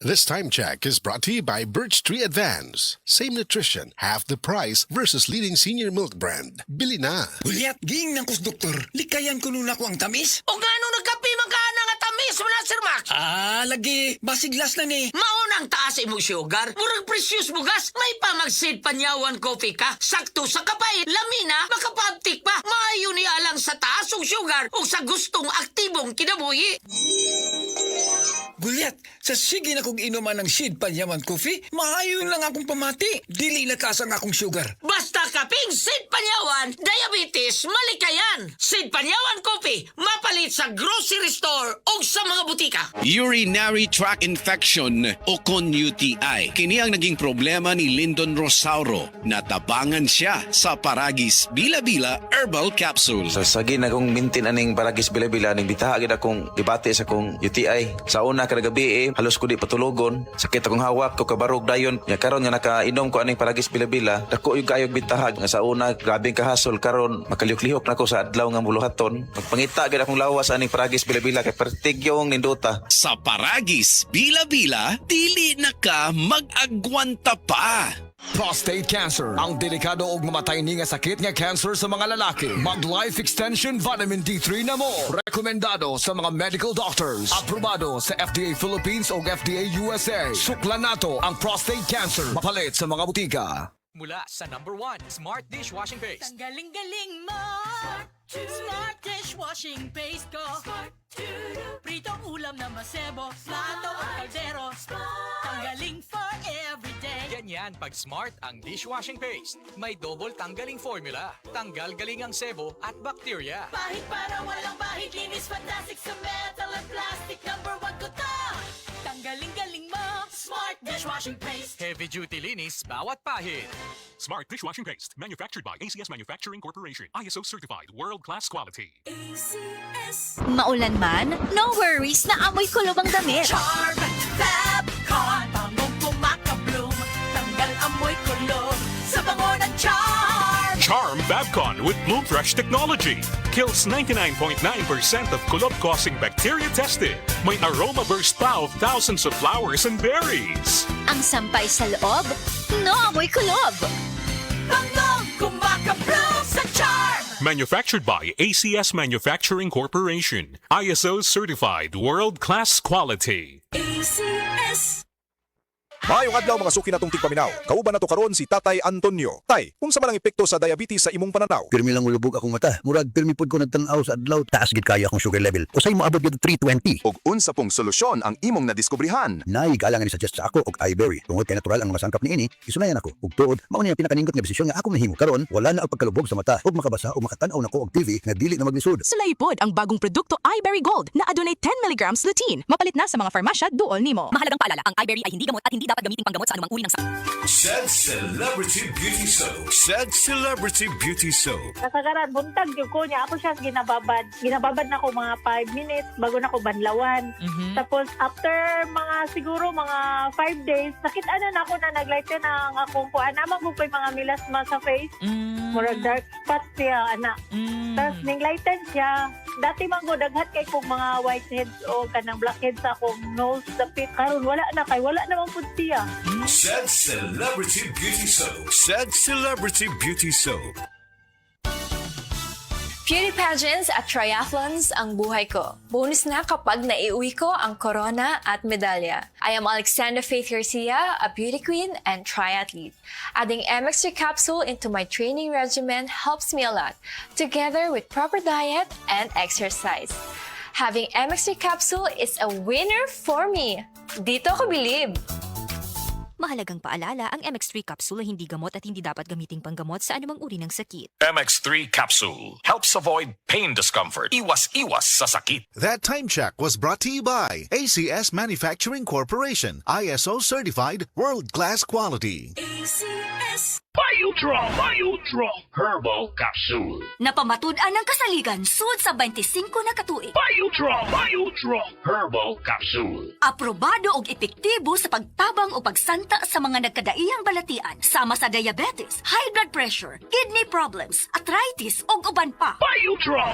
This time check is brought to you by Birch Tree Advance. Same nutrition, half the price versus leading senior milk brand. Bili na. Ulyat, giing ng kus doktor. Likayan ko nun ako ang tamis. O nga nung nagkapi man ka na nga tamis mo na, Sir Max. Lagi. Basiglas na ni. Maunang taas imong sugar. Murag precious bugas. May pamagsid panyawan coffee ka. Sakto sa kapay. Lamina, makapabtik pa. Maayo ni alang sa taas og sugar o sa gustong aktibong kinabuhi. Gulyat, sa sige na kong inuman ng Sid Panyaman Coffee, maayon lang akong pamati. Dili na taas ang akong sugar. Basta kaping Sid Panyawan, diabetes, malikayan. Sid Panyawan Coffee, mapalit sa grocery store o sa mga butika. Urinary tract infection o kon UTI. Kini ang naging problema ni Lyndon Rosauro. Natabangan siya sa Paragis Bila-Bila Herbal Capsule. Sa sagi na kong mintin aning Paragis Bila-Bila ning bitahagid akong debate sa kong UTI. Sa una kada gabi halos ko di patulogon. Sakit akong hawak ko kabarog dayon. Nya karon nga nakainom ko aning Paragis Bila-Bila, dako yung kayog bitahag nga sa una grabing kahasol karon makalihok-lihok nako sa adlaw nga muluhaton. Magpangita gid akong lawas aning Paragis Bila-Bila kay pertigyong nindota. Sa Paragis Bila-Bila, dili na ka mag-agwanta pa. Prostate cancer, ang delikado ug mamatay ni nga sakit nga cancer sa mga lalaki. Mag-Life Extension Vitamin D3 na mo. Rekomendado sa mga medical doctors. Aprobado sa FDA Philippines o FDA USA. Suklan nato ang prostate cancer. Mapalit sa mga butika. Mula sa #1 Smart Dishwashing Paste. Ang galing-galing mo. Smart dishwashing paste ko. Pritong ulam na masebo. Plato o kaldero. Tanggaling for everyday. Ganyan pag Smart ang dishwashing paste. May double tanggaling formula. Tanggal galing ang sebo at bacteria. Bahid para walang bahid. Linis fantastic sa metal at plastic. #1 ko to. Tanggaling-galing mo. Smart dishwashing paste. Heavy duty linis bawat pahid. Smart Dishwashing Paste, manufactured by ACS Manufacturing Corporation. ISO certified, world-class quality. ACS. Maulan man, no worries na amoy kulob ang damit. Charm Fabcon. Bangong pumakabloom. Tanggal amoy kulob. Sa bango ng Charm. Charm Fabcon with Bloom Fresh technology. Kills 99.9% of kulob-causing bacteria tested. May aroma burst pa of thousands of flowers and berries. Ang sampay sa loob, no amoy kulob. Bangong kumakabloom sa Charm. Manufactured by ACS Manufacturing Corporation. ISO certified, world-class quality. ACS. Maayong adlaw mga suki natong tigpaminaw. Kauban nato karon si Tatay Antonio. Tay, unsa man ang epekto sa diabetes sa imong pananaw? Pirmi lang ulubog akong mata. Murag pirmi pud ko nagtan-aw sa adlaw. Taas gid kaya akong sugar level. Usay mo abot gid 320. Ug unsa pong solusyon ang imong nadiskubrihan? Nay galangan ni suggest sa ako og iBerry. Tungod kay natural ang mga sangkap niini, isunayan ako. Ug tuod, mao ni ang pinakaningot nga desisyon nga ako mahimo karon. Wala na ang pagkalubog sa mata ug makabasa ug makatan-aw nako og TV nga dili na maglisod. Sulaypod ang bagong produkto iBerry Gold na adunay 10 mg lutein. Mapalit na sa mga farmasya duol nimo. Mahalagang paalala, ang iBerry ay hindi gamot at hindi dapat gamitin panggamot sa anumang uri ng Shed Celebrity Beauty Soap. Shed Celebrity Beauty Soap. Kasagaran, buntag yung ko niya. Ako siya ginababad. Ginababad na ako mga 5 minutes bago na ako banlawan. Tapos after siguro mga 5 days, nakita na ako na naglighten na ang akong kuan. Naman ko pa yung mga milasma sa face. Murag dark spot siya, anak. Tapos ninglighten siya. Dati man ko daghat kay kong mga whiteheads o kanang blackheads sa akong nose, dapit. Karon wala na kay wala naman pud siya. Shed Celebrity Beauty Soap. Shed Celebrity Beauty Soap. Beauty pageants at triathlons ang buhay ko. Bonus na kapag naiuwi ko ang corona at medalya. I am Alexandra Faith Garcia, a beauty queen and triathlete. Adding MX3 capsule into my training regimen helps me a lot, together with proper diet and exercise. Having MX3 capsule is a winner for me. Dito ko believe. Mahalagang paalala, ang MX3 capsule ay hindi gamot at hindi dapat gamiting panggamot sa anumang uri ng sakit. MX3 Capsule helps avoid pain discomfort. Iwas-iwas sa sakit. That time check was brought to you by ACS Manufacturing Corporation. ISO certified, world-class quality. ACS. Biodraw Herbal Capsule. Napamatud-an ng kasaligan sud sa 25 na katuig. Biodraw Herbal Capsule. Aprobado og epektibo sa pagtabang o pagsanta sa mga nagkadaiyang balatian sama sa diabetes, high blood pressure, kidney problems, arthritis ug uban pa. Biodraw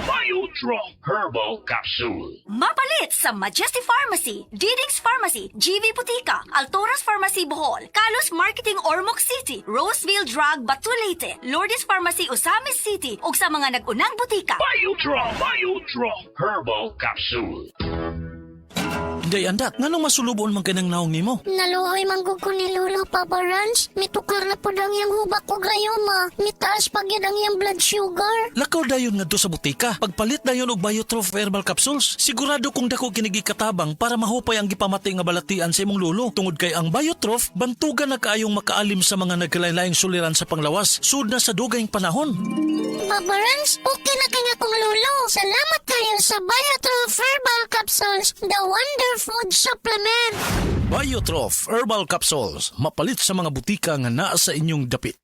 Herbal Capsule. Mapalit sa Majesty Pharmacy, Diding's Pharmacy, GV Butika, Altoras Pharmacy Bohol, Kalos Marketing Ormoc City, Roseville Drug Batulete, Lourdes Pharmacy Osamis City ug sa mga nag-unang butika. Biodraw Herbal Capsule. Day andak, nganong masulubon man kanang naong nimo? Naluoy manggug ko ni Lolo, Papa Rans. Mitukar na po dang yung hubak ko gayoma. Mitaas pag yun ang yung blood sugar. Lakaw dayon ngadto sa butika. Pagpalit dayon og Biotrof Herbal Capsules, sigurado kung dako kinigi katabang para mahupay ang gipamati nga balatian sa imong lulo. Tungod kay ang Biotrof, bantugan na kaayong makaalim sa mga nagkalain-laing suliran sa panglawas, sud na sa dugayng panahon. Papa Rans, okay na kanya kong Lolo. Salamat kayo sa Biotrof Herbal Capsules, the Wonder Food Supplement. Biotrof Herbal Capsules, mapalit sa mga butika nga naa sa inyong dapit.